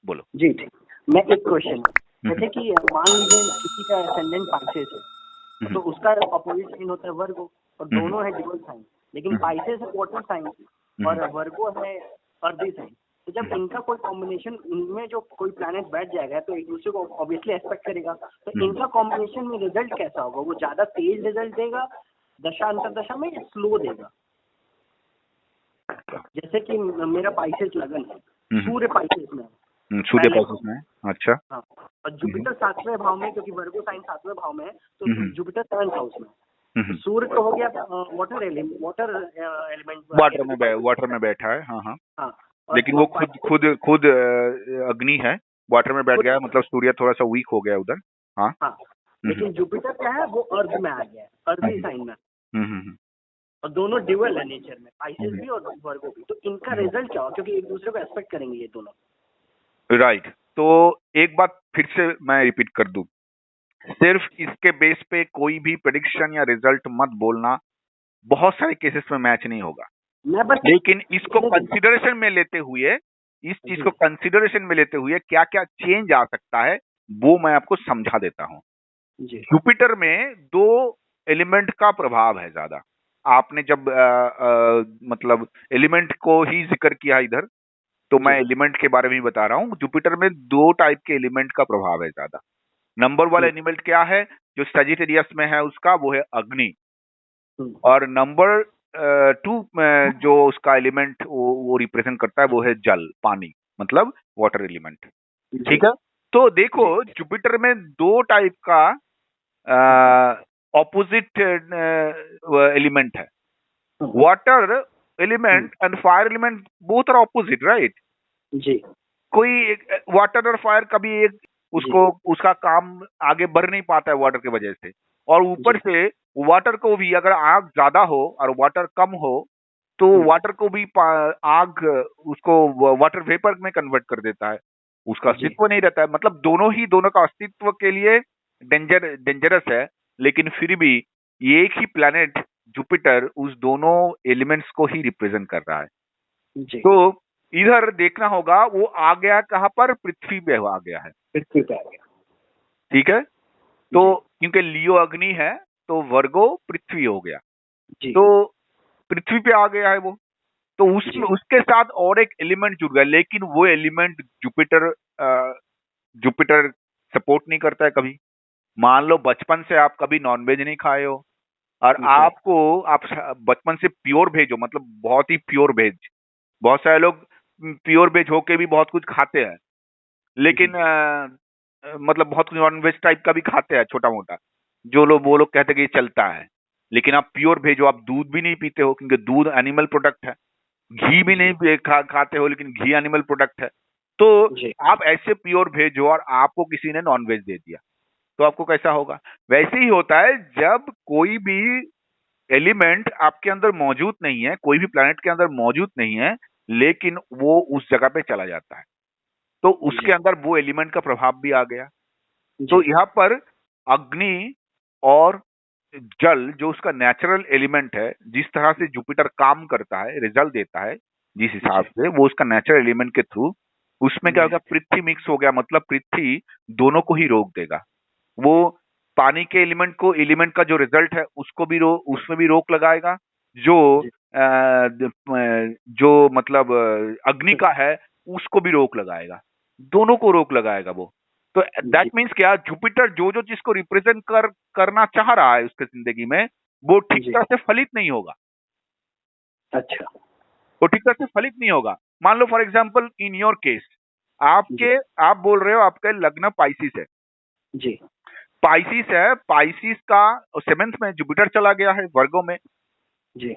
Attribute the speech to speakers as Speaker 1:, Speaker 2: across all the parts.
Speaker 1: बोलो।
Speaker 2: जी ठीक। मैं एक क्वेश्चन, जैसे कि मान लीजिए किसी का असेंडेंट पाइसेस है, तो उसका अपोजिट साइन होता है वर्गो, और दोनों है ड्यूअल साइन, लेकिन पाइसेस है वाटर साइन और वर्गो है अर्दी साइन। तो जब इनका कोई कॉम्बिनेशन, इनमें जो कोई प्लैनेट बैठ जाएगा तो एक दूसरे को ऑब्वियसली एक्सपेक्ट करेगा, तो इनका कॉम्बिनेशन में रिजल्ट कैसा होगा? वो ज्यादा तेज रिजल्ट देगा दशा अंतर दशा में, या स्लो देगा? जैसे कि मेरा पाइसेस लगन है, सूर्य पाइसेस में,
Speaker 1: सूर्य पाइसेस में, अच्छा।
Speaker 2: हाँ, और जुपिटर 7वें भाव में, क्योंकि वर्गो साइन 7वें भाव में है, तो जुपिटर 7th हाउस में। सूर्य तो हो गया वाटर एलिमेंट,
Speaker 1: वाटर में बैठा है, हाँ हाँ।
Speaker 2: हाँ,
Speaker 1: लेकिन वो खुद अग्नि है, वाटर में बैठ गया है, मतलब सूर्य थोड़ा सा वीक हो गया उधर। हाँ
Speaker 2: हाँ, लेकिन जुपिटर क्या है, वो अर्थ में आ गया है, अर्थ साइन में। और दोनों ड्यूअल है नेचर में, पाइसेस भी और वर्गो भी। तो इनका रिजल्ट क्या हो, क्योंकि एक दूसरे को एक्सपेक्ट करेंगे ये दोनों।
Speaker 1: राइट। तो एक बात फिर से मैं रिपीट कर दूं, सिर्फ इसके बेस पे कोई भी प्रेडिक्शन या रिजल्ट मत बोलना, बहुत सारे केसेस में मैच नहीं होगा। लेकिन इसको कंसीडरेशन में लेते हुए, इस चीज को कंसीडरेशन में लेते हुए क्या क्या चेंज आ सकता है वो मैं आपको समझा देता हूं। जुपिटर में 2 एलिमेंट का प्रभाव है ज्यादा। आपने जब मतलब एलिमेंट को ही जिक्र किया इधर, तो मैं एलिमेंट के बारे में ही बता रहा हूँ। जुपिटर में 2 टाइप के एलिमेंट का प्रभाव है ज्यादा। नंबर वाला एलिमेंट क्या है जो सजिटेरियस में है उसका, वो है अग्नि। और नंबर 2 जो उसका एलिमेंट वो रिप्रेजेंट करता है वो है जल, पानी, मतलब वाटर एलिमेंट। ठीक है। तो देखो जुपिटर में 2 टाइप का ऑपोजिट एलिमेंट है। Water element and fire element both are opposite, right?
Speaker 2: जी।
Speaker 1: कोई वाटर और फायर कभी एक उसको उसका काम आगे बढ़ नहीं पाता है वाटर की वजह से। और ऊपर से वाटर को भी अगर आग ज्यादा हो और वाटर कम हो तो वाटर को भी आग उसको वाटर वेपर में कन्वर्ट कर देता है, उसका अस्तित्व नहीं रहता है। मतलब दोनों का अस्तित्व के लिए डेंजरस है। लेकिन फिर भी एक ही प्लैनेट जुपिटर उस दोनों एलिमेंट्स को ही रिप्रेजेंट कर रहा है। तो इधर देखना होगा वो आ गया कहां पर, पृथ्वी पे आ गया है,
Speaker 2: पृथ्वी पे आ गया।
Speaker 1: ठीक है। तो क्योंकि लियो अग्नि है तो वर्गो पृथ्वी हो गया, तो पृथ्वी पे आ गया है वो। तो उसमें उसके साथ और एक एलिमेंट जुड़ गया, लेकिन वो एलिमेंट जुपिटर सपोर्ट नहीं करता है कभी। मान लो बचपन से आप कभी नॉनवेज नहीं खाए हो और आप बचपन से प्योर वेज हो, मतलब बहुत ही प्योर वेज। बहुत सारे लोग प्योर वेज होके भी बहुत कुछ खाते हैं, लेकिन मतलब बहुत कुछ नॉन वेज टाइप का भी खाते हैं छोटा मोटा, जो लोग वो लोग कहते हैं कि ये चलता है। लेकिन आप प्योर वेज हो, आप दूध भी नहीं पीते हो क्योंकि दूध एनिमल प्रोडक्ट है। घी भी नहीं खाते हो, लेकिन घी एनिमल प्रोडक्ट है। तो आप ऐसे प्योर वेज हो और आपको किसी ने नॉन वेज दे दिया तो आपको कैसा होगा? वैसे ही होता है जब कोई भी एलिमेंट आपके अंदर मौजूद नहीं है, कोई भी प्लैनेट के अंदर मौजूद नहीं है, लेकिन वो उस जगह पे चला जाता है तो उसके अंदर वो एलिमेंट का प्रभाव भी आ गया। तो यहाँ पर अग्नि और जल जो उसका नेचुरल एलिमेंट है, जिस तरह से जुपिटर काम करता है, रिजल्ट देता है जिस हिसाब से, वो उसका नेचुरल एलिमेंट के थ्रू, उसमें क्या होगा, पृथ्वी मिक्स हो गया, मतलब पृथ्वी दोनों को ही रोक देगा। वो पानी के एलिमेंट का जो रिजल्ट है उसको भी उसमें भी रोक लगाएगा। जो मतलब अग्नि का है उसको भी रोक लगाएगा, दोनों को रोक लगाएगा वो। तो दैट मीन्स क्या, जुपिटर जो चीज को रिप्रेजेंट करना चाह रहा है उसके जिंदगी में, वो ठीक तरह से फलित नहीं होगा।
Speaker 2: अच्छा,
Speaker 1: वो ठीक तरह से फलित नहीं होगा। मान लो for example in your case, आप बोल रहे हो आपका लग्न पाइसिस है।
Speaker 2: जी।
Speaker 1: पाइसिस है, पाइसिस का 7th में जुपिटर चला गया है वर्गो में।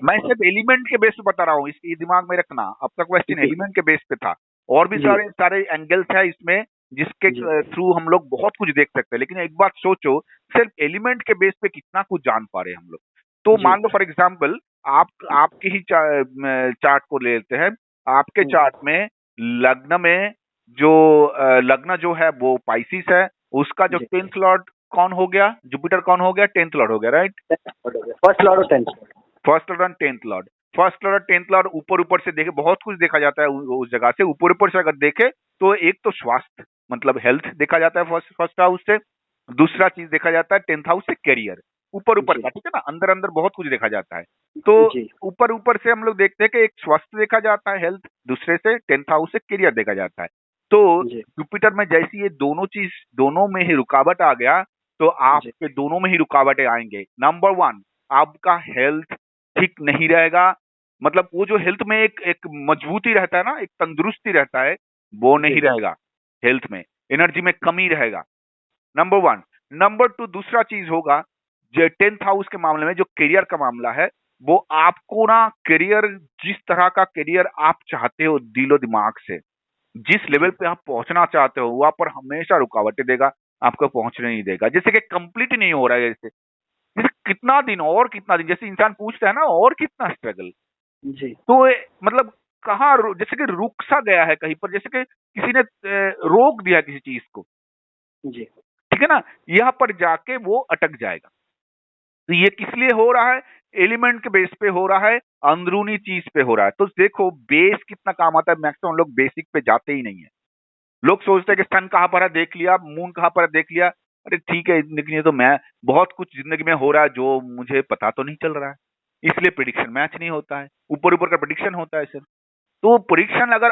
Speaker 1: मैं सिर्फ एलिमेंट के बेस पे बता रहा हूँ, इसकी दिमाग में रखना। अब तक क्वेश्चन एलिमेंट के बेस पे था, और भी सारे एंगल्स है इसमें जिसके थ्रू हम लोग बहुत कुछ देख सकते हैं। लेकिन एक बात सोचो, सिर्फ एलिमेंट के बेस पे कितना कुछ जान पा रहे हैं हम लोग। तो मान लो फॉर एग्जाम्पल आपके ही चार्ट को ले लेते हैं। आपके चार्ट में लग्न जो है वो पाइसिस है, उसका जो 10th लॉर्ड कौन हो गया, जुपिटर कौन हो गया, 10th लॉर्ड हो गया, राइट?
Speaker 2: फर्स्ट लॉर्ड और 10th Lord.
Speaker 1: First Lord and 10th Lord. First Lord 10th Lord ऊपर ऊपर से देखे बहुत कुछ देखा जाता है उस जगह से। ऊपर ऊपर से अगर देखे तो एक तो स्वास्थ्य मतलब हेल्थ देखा जाता है फर्स्ट हाउस से। दूसरा चीज देखा जाता है 10th हाउस से करियर, ऊपर ऊपर
Speaker 2: जी
Speaker 1: का, ठीक है ना, अंदर अंदर बहुत कुछ देखा जाता है। तो
Speaker 2: जी
Speaker 1: ऊपर ऊपर से हम लोग देखते हैं कि एक स्वास्थ्य देखा जाता है हेल्थ, दूसरे से 10th हाउस से करियर देखा जाता है। तो
Speaker 2: जी
Speaker 1: जुपिटर में जैसी ये दोनों चीज, दोनों में ही रुकावट आ गया तो
Speaker 2: जी
Speaker 1: आपके दोनों में ही रुकावटें आएंगे। नंबर वन, आपका हेल्थ ठीक नहीं रहेगा, मतलब वो जो हेल्थ में एक एक मजबूती रहता है ना, एक तंदुरुस्ती रहता है, वो
Speaker 2: जी
Speaker 1: नहीं रहेगा। हेल्थ में एनर्जी में कमी रहेगा, नंबर वन। नंबर टू, दूसरा चीज होगा जो 10th हाउस के मामले में जो करियर का मामला है, वो आपको ना करियर, जिस तरह का करियर आप चाहते हो दिलो दिमाग से, जिस लेवल पे आप पहुंचना चाहते हो वहां पर हमेशा रुकावटें देगा, आपको पहुंचने नहीं देगा। जैसे कि कंप्लीट नहीं हो रहा है, जैसे कितना दिन और कितना दिन, जैसे इंसान पूछता है ना और कितना स्ट्रगल,
Speaker 2: जी
Speaker 1: तो मतलब कहाँ जैसे कि रुक सा गया है कहीं पर, जैसे कि किसी ने रोक दिया किसी चीज को,
Speaker 2: जी
Speaker 1: ठीक है ना, यहाँ पर जाके वो अटक जाएगा। तो ये किस लिए हो रहा है? एलिमेंट के बेस पे हो रहा है, अंदरूनी चीज पे हो रहा है। तो देखो बेस कितना काम आता है, मैक्सिमम लोग बेसिक पे जाते ही नहीं है। लोग सोचते हैं कि सन कहाँ पर है देख लिया, मून कहाँ पर है देख लिया, अरे ठीक है, लेकिन ये तो मैं बहुत कुछ जिंदगी में हो रहा है जो मुझे पता तो नहीं चल रहा है, इसलिए प्रिडिक्शन मैच नहीं होता है। ऊपर ऊपर का प्रिडिक्शन होता है सिर्फ। तो प्रिडिक्शन अगर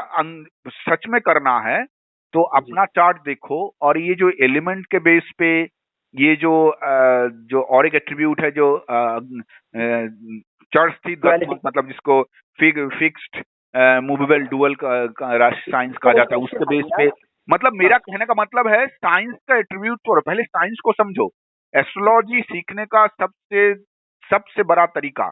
Speaker 1: सच में करना है तो
Speaker 2: जी
Speaker 1: अपना चार्ट देखो, और ये जो एलिमेंट के बेस पे ये जो जो और एक एट्रीब्यूट है जो चर्च थी
Speaker 2: Duality.
Speaker 1: मतलब जिसको फिक्स्ड मूवेबल डुअल का साइंस कहा जाता है, उसके बेस पे, मतलब मेरा कहने का मतलब है साइंस का एट्रीब्यूट छोड़ो, पहले साइंस को समझो। एस्ट्रोलॉजी सीखने का सबसे सबसे बड़ा तरीका,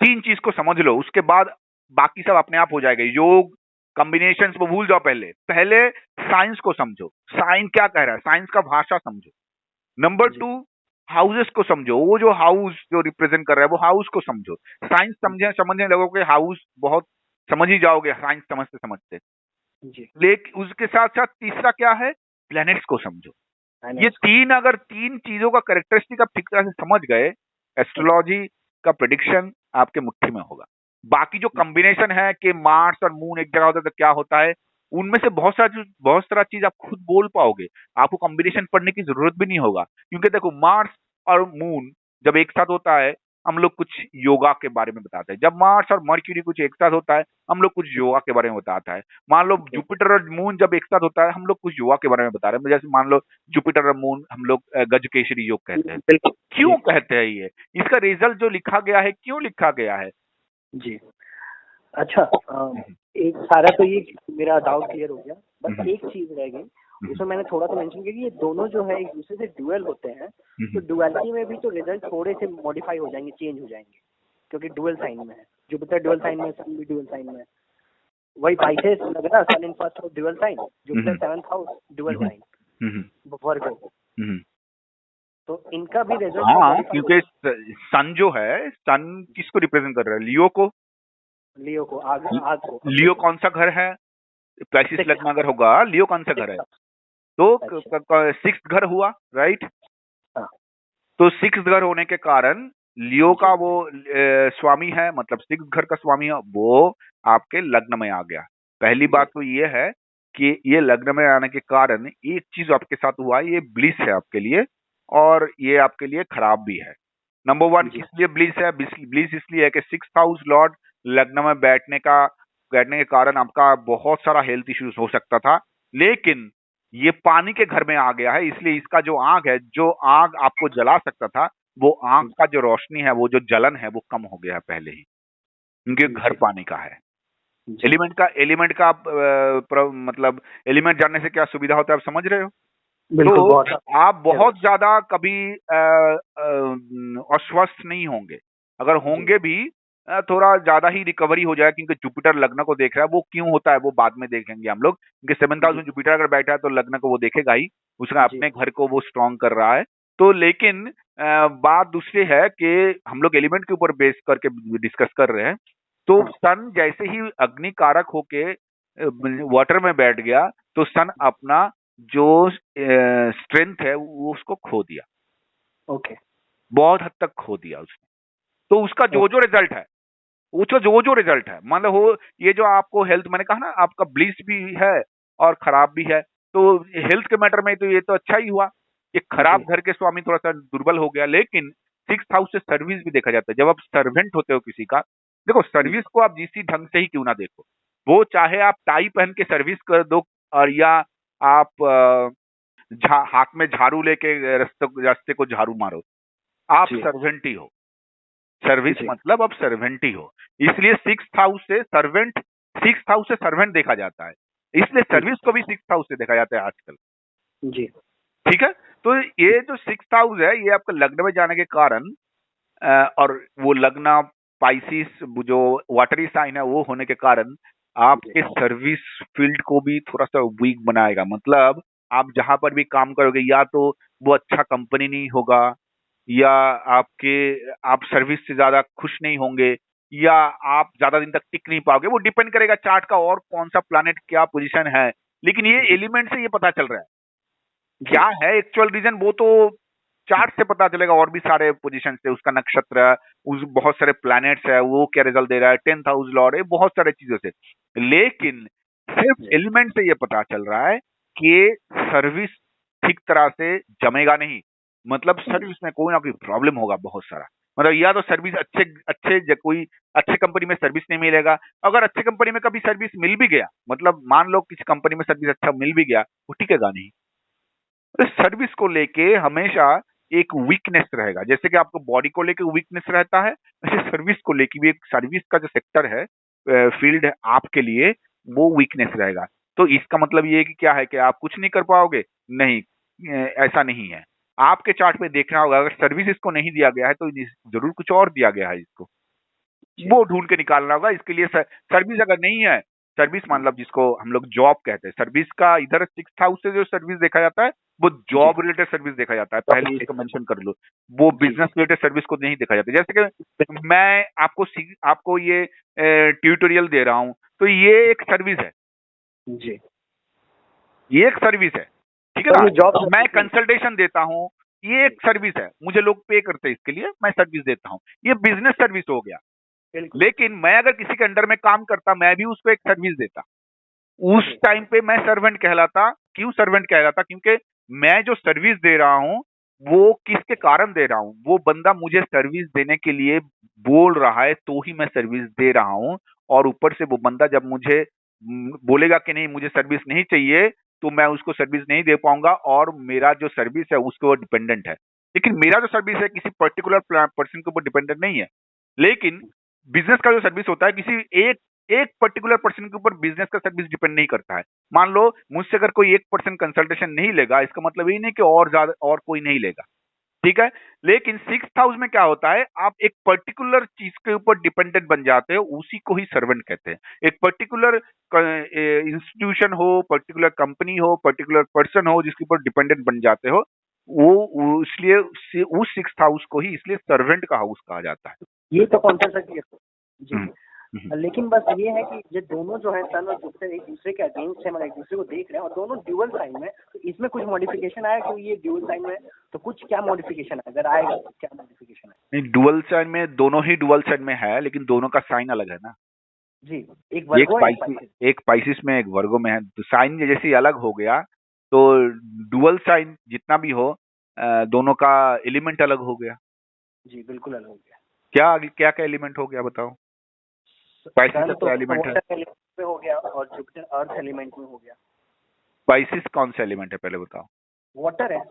Speaker 1: तीन चीज को समझ लो, उसके बाद बाकी सब अपने आप हो जाएगा। योग, कॉम्बिनेशन वो भूल जाओ, पहले पहले साइंस को समझो, साइंस क्या कह रहा है, साइंस का भाषा समझो। नंबर
Speaker 2: जी
Speaker 1: टू, हाउसेस को समझो, वो जो हाउस जो रिप्रेजेंट कर रहा है वो हाउस को समझो। साइंस समझने लगोगे हाउस बहुत समझ ही जाओगे साइंस समझते समझते।
Speaker 2: जी
Speaker 1: लेकिन उसके साथ साथ तीसरा क्या है, प्लैनेट्स को समझो। ये तीन, अगर तीन चीजों का कैरेक्टरिस्टिक आप ठीक तरह से समझ गए, एस्ट्रोलॉजी का प्रेडिक्शन आपके मुट्ठी में होगा। बाकी जो कॉम्बिनेशन है कि मार्स और मून एक जगह होता है तो क्या होता है, उनमें से बहुत सारा चीज आप खुद बोल पाओगे, आपको कॉम्बिनेशन पढ़ने की जरूरत भी नहीं होगा। क्योंकि देखो मार्स और मून जब एक साथ होता है हम लोग कुछ योगा के बारे में बताते हैं, जब मार्स और मर्क्यूरी कुछ एक साथ होता है हम लोग कुछ योगा के बारे में बताता है। मान लो जुपिटर और मून जब एक साथ होता है हम लोग कुछ योगा के बारे में बता रहे हैं। जैसे मान लो जुपिटर और मून हम लोग गजकेशरी योग कहते हैं।
Speaker 2: बिल्कुल
Speaker 1: क्यों
Speaker 2: जी
Speaker 1: कहते हैं ये, इसका रिजल्ट जो लिखा गया है क्यों लिखा गया है।
Speaker 2: जी अच्छा एक सारा तो ये मेरा डाउट क्लियर हो गया, बस एक चीज रह गई, उसमें मैंने थोड़ा सा मेंशन किया कि ये दोनों जो है एक दूसरे से ड्यूअल होते हैं, तो ड्युअलिटी में भी तो रिजल्ट थोड़े से मॉडिफाई हो जाएंगे, चेंज हो जाएंगे, क्योंकि ड्यूअल साइन में है, जुपिटर ड्यूअल साइन में, सन भी ड्यूअल साइन में है। वही पाइसेस लग रहा, sun in first house dual sign, Jupiter 7th house dual sign, Virgo, तो इनका भी रिजल्ट
Speaker 1: हाँ, क्योंकि सन जो है, सन किसको रिप्रेजेंट कर रहा है, लियो को।
Speaker 2: लियो को, आग को।
Speaker 1: लियो कौन सा घर है, प्लेसिस लग्न अगर होगा, लियो कौन सा घर है, तो सिक्स्थ घर हुआ, राइट। तो सिक्स्थ घर होने के कारण लियो का वो स्वामी है, मतलब सिक्स्थ घर का स्वामी है, वो आपके लग्न में आ गया। पहली बात तो ये है कि ये लग्न में आने के कारण एक चीज आपके साथ हुआ है, ये ब्लिस है आपके लिए, और ये आपके लिए खराब भी है। नंबर वन, किस लिए ब्लिस है? ब्लिस इसलिए है कि सिक्स्थ हाउस लॉर्ड लग्न में बैठने के कारण आपका बहुत सारा हेल्थ इश्यूज हो सकता था, लेकिन ये पानी के घर में आ गया है, इसलिए इसका जो आग है, जो आग आपको जला सकता था, वो आग का जो रोशनी है, वो जो जलन है, वो कम हो गया है पहले ही, क्योंकि घर पानी का है। एलिमेंट का मतलब एलिमेंट जानने से क्या सुविधा होता है आप समझ रहे हो। तो आप बहुत ज्यादा कभी अस्वस्थ नहीं होंगे, अगर होंगे भी थोड़ा ज्यादा ही रिकवरी हो जाए, क्योंकि जुपिटर लग्न को देख रहा है। वो क्यों होता है वो बाद में देखेंगे हम लोग, क्योंकि 7th हाउस में जुपिटर अगर बैठा है तो लग्न को वो देखेगा ही, उसका अपने घर को वो स्ट्रॉन्ग कर रहा है। तो लेकिन बात दूसरी है कि हम लोग एलिमेंट के ऊपर बेस करके डिस्कस कर रहे हैं। तो सन जैसे ही अग्नि कारक होके वाटर में बैठ गया तो सन अपना जो स्ट्रेंथ है वो उसको खो दिया,
Speaker 2: ओके,
Speaker 1: बहुत हद तक खो दिया उसने। तो उसका जो जो रिजल्ट है वो जो रिजल्ट है, मतलब वो ये जो आपको हेल्थ, मैंने कहा ना आपका ब्लिस भी है और खराब भी है, तो हेल्थ के मैटर में तो ये तो अच्छा ही हुआ। एक खराब
Speaker 2: जी
Speaker 1: घर के स्वामी थोड़ा सा दुर्बल हो गया, लेकिन 6 हाउस से सर्विस भी देखा जाता है। जब आप सर्वेंट होते हो किसी का, देखो सर्विस को आप जिस ढंग से ही क्यों ना देखो, वो चाहे आप टाई पहन के सर्विस कर दो, और या आप हाथ में झाड़ू लेके रास्ते को झाड़ू मारो, आप
Speaker 2: जी
Speaker 1: सर्वेंट ही हो। सर्विस
Speaker 2: जी
Speaker 1: मतलब अब सर्वेंट ही हो। इसलिए 6 हाउस से सर्वेंट देखा जाता है, इसलिए सर्विस को भी 6 हाउस से देखा जाता है आजकल।
Speaker 2: जी
Speaker 1: ठीक है, तो ये जो 6 हाउस है, ये आपका लग्न में जाने के कारण और वो लग्न पाइसिस जो वाटरी साइन है वो होने के कारण
Speaker 2: जी
Speaker 1: आपके सर्विस फील्ड को भी थोड़ा सा वीक बनाएगा। मतलब आप जहां पर भी काम करोगे, या तो वो अच्छा कंपनी नहीं होगा, या आपके आप सर्विस से ज्यादा खुश नहीं होंगे, या आप ज्यादा दिन तक टिक नहीं पाओगे। वो डिपेंड करेगा चार्ट का और कौन सा प्लैनेट क्या पोजीशन है, लेकिन ये
Speaker 2: जी
Speaker 1: एलिमेंट से ये पता चल रहा है।
Speaker 2: जी
Speaker 1: क्या है एक्चुअल रीजन, वो तो चार्ट से पता चलेगा, और भी सारे पोजीशन से, उसका नक्षत्र, उस बहुत सारे प्लैनेट्स है, वो क्या रिजल्ट दे रहा है, 10th हाउस लॉर्ड है, बहुत सारे चीजों से। लेकिन सिर्फ
Speaker 2: जी
Speaker 1: एलिमेंट से ये पता चल रहा है कि सर्विस ठीक तरह से जमेगा नहीं। मतलब सर्विस में कोई ना कोई प्रॉब्लम होगा बहुत सारा। मतलब या तो सर्विस कोई अच्छे कंपनी में सर्विस नहीं मिलेगा। अगर अच्छे कंपनी में कभी सर्विस मिल भी गया, मतलब मान लो किसी कंपनी में सर्विस अच्छा मिल भी गया, वो टिकेगा नहीं। सर्विस को लेके हमेशा एक वीकनेस रहेगा। जैसे कि आपको बॉडी को लेके वीकनेस रहता है, वैसे सर्विस को लेके भी एक सर्विस का जो सेक्टर है, फील्ड है आपके लिए, वो वीकनेस रहेगा। तो इसका मतलब ये है कि क्या है कि आप कुछ नहीं कर पाओगे? नहीं, ऐसा नहीं है। आपके चार्ट में देखना होगा, अगर सर्विस इसको नहीं दिया गया है तो जरूर कुछ और दिया गया है इसको,
Speaker 2: जी
Speaker 1: वो ढूंढ के निकालना होगा। इसके लिए सर्विस अगर नहीं है, सर्विस मतलब जिसको हम लोग जॉब कहते हैं, सर्विस का इधर 6 हाउस से जो सर्विस देखा जाता है, वो
Speaker 2: जी
Speaker 1: जॉब रिलेटेड सर्विस देखा जाता है। पहले इसको मेंशन कर लो, वो
Speaker 2: जी
Speaker 1: बिजनेस रिलेटेड सर्विस को नहीं देखा जाता। जैसे कि मैं आपको ये ट्यूटोरियल दे रहा हूँ, तो ये एक सर्विस है,
Speaker 2: जी
Speaker 1: ये एक सर्विस है, ठीक है
Speaker 2: और
Speaker 1: ना।
Speaker 2: ये जॉब
Speaker 1: मैं कंसल्टेशन देता हूँ, ये एक सर्विस है, मुझे लोग पे करते हैं इसके लिए, मैं सर्विस देता हूँ, ये बिजनेस सर्विस हो गया।
Speaker 2: बिल्कुल
Speaker 1: लेकिन मैं अगर किसी के अंडर में काम करता, मैं भी उसको एक सर्विस देता, उस
Speaker 2: जी
Speaker 1: टाइम पे मैं सर्वेंट कहलाता। क्यों सर्वेंट कहलाता? क्योंकि मैं जो सर्विस दे रहा हूं, वो किसके कारण दे रहा हूं? वो बंदा मुझे सर्विस देने के लिए बोल रहा है, तो ही मैं सर्विस दे रहा हूं। और ऊपर से वो बंदा जब मुझे बोलेगा कि नहीं मुझे सर्विस नहीं चाहिए, तो मैं उसको सर्विस नहीं दे पाऊंगा, और मेरा जो सर्विस है उसके ऊपर डिपेंडेंट है। लेकिन मेरा जो सर्विस है किसी पर्टिकुलर पर्सन के ऊपर डिपेंडेंट नहीं है। लेकिन बिजनेस का जो सर्विस होता है, किसी एक एक पर्टिकुलर पर्सन के ऊपर बिजनेस का सर्विस डिपेंड नहीं करता है। मान लो मुझसे अगर कोई एक पर्सन कंसल्टेशन नहीं लेगा, इसका मतलब ये नहीं कि और ज्यादा और कोई नहीं लेगा, ठीक है। लेकिन 6 हाउस में क्या होता है, आप एक पर्टिकुलर चीज के ऊपर डिपेंडेंट बन जाते हो, उसी को ही सर्वेंट कहते हैं। एक पर्टिकुलर इंस्टीट्यूशन हो, पर्टिकुलर कंपनी हो, पर्टिकुलर पर्सन हो, जिसके ऊपर डिपेंडेंट बन जाते हो, इसलिए उस 6 हाउस को ही इसलिए सर्वेंट का हाउस कहा जाता है।
Speaker 2: ये तो कॉन्सेप्ट है क्लियर जी
Speaker 1: हम्म, हम्म।
Speaker 2: लेकिन बस ये है कि ये दोनों जो है सन और जुपिटर एक दूसरे के अगेंस्ट है, मतलब एक दूसरे को देख रहे हैं और दोनों ड्यूअल साइन में, तो इसमें कुछ मॉडिफिकेशन आया क्योंकि ये ड्यूअल साइन में, तो कुछ क्या मॉडिफिकेशन है, अगर आएगा तो क्या मॉडिफिकेशन है?
Speaker 1: नहीं, डुअल साइन में दोनों ही डुअल साइन में है, लेकिन दोनों का साइन अलग है ना।
Speaker 2: जी एक
Speaker 1: एक
Speaker 2: वर्गो है एक
Speaker 1: पाइसिस
Speaker 2: पाइसेस
Speaker 1: एक पाइसिस में एक वर्गो में है, तो साइन जैसे ही अलग हो गया, तो डुअल साइन जितना भी हो, दोनों का एलिमेंट अलग हो गया।
Speaker 2: जी बिल्कुल अलग हो गया।
Speaker 1: क्या क्या क्या एलिमेंट हो गया बताओ? पाइसिस का
Speaker 2: सन तो
Speaker 1: क्या एलिमेंट है?
Speaker 2: वाटर एलिमेंट में हो गया और जुपिटर अर्थ एलिमेंट में हो गया।
Speaker 1: पाइसिस कौन सा एलिमेंट है पहले बताओ?
Speaker 2: वाटर है।